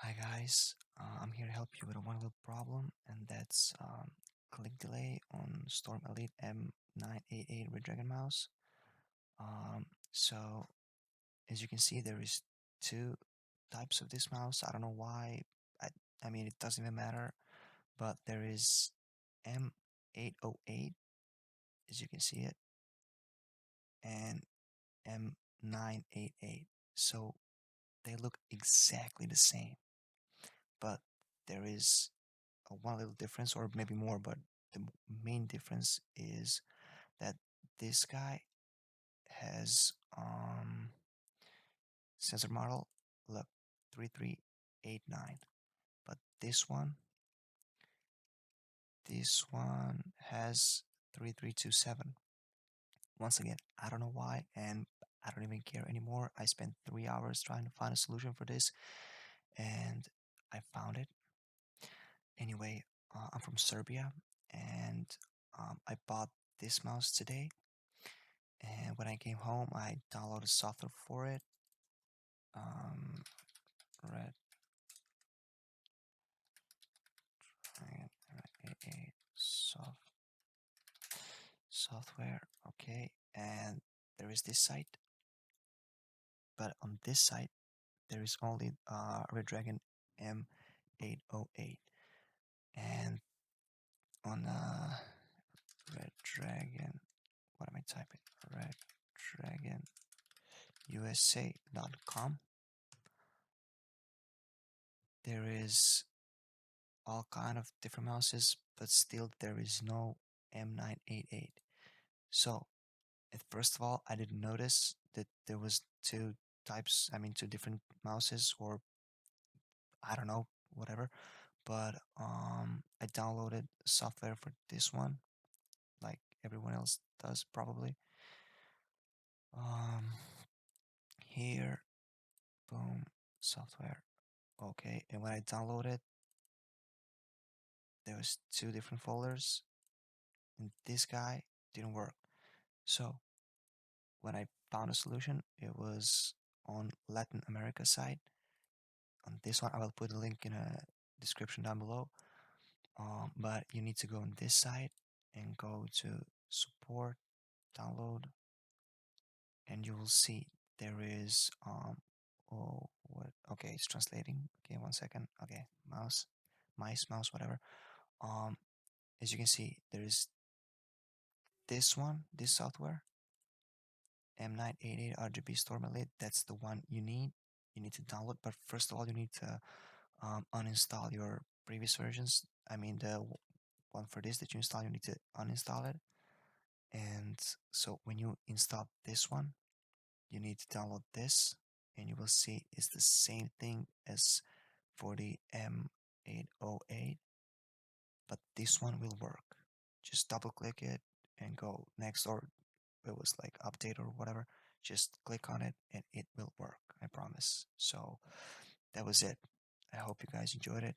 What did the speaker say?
Hi guys, I'm here to help you with one little problem, and that's click delay on Storm Elite M988 Redragon mouse. So as you can see, there is two types of this mouse. I don't know why. I, I mean, it doesn't even matter. But there is M808, as you can see it, and M988. So they look exactly the same, but there is one little difference, or maybe more, but the main difference is that this guy has sensor model, look, 3389, but this one has 3327. Once again, I don't know why, and I don't even care anymore. I spent 3 hours trying to find a solution for this, and I found it. Anyway, I'm from Serbia, and I bought this mouse today. And when I came home, I downloaded software for it. Um, Redragon AA software. Okay, and there is this site, but on this site there is only Redragon M808, and on Redragon, what am I typing? ReddragonUSA.com. There is all kind of different mouses, but still there is no M988. So, first of all, I didn't notice that there was two types, I mean two different mouses, or I don't know, whatever. But I downloaded software for this one, like everyone else does probably. Um Here, boom, software. Okay, and when I downloaded, there was two different folders, and this guy didn't work. So when I found a solution, it was on Latin America side. On this one, I will put a link in a description down below. But you need to go on this side and go to support, download, and you will see there is oh what okay, it's translating. Okay, 1 second. Okay, mouse, whatever. Um, as you can see, there is this software, M988 RGB Storm Elite. That's the one you need. You need to download, but first of all, you need to uninstall your previous versions. I mean, the one for this that you install, you need to uninstall it. And so when you install this one, you need to download this, and you will see it's the same thing as for the M808, but this one will work. Just double click it and go next, or it was like update or whatever. Just click on it and it will work, I promise. So that was it. I hope you guys enjoyed it.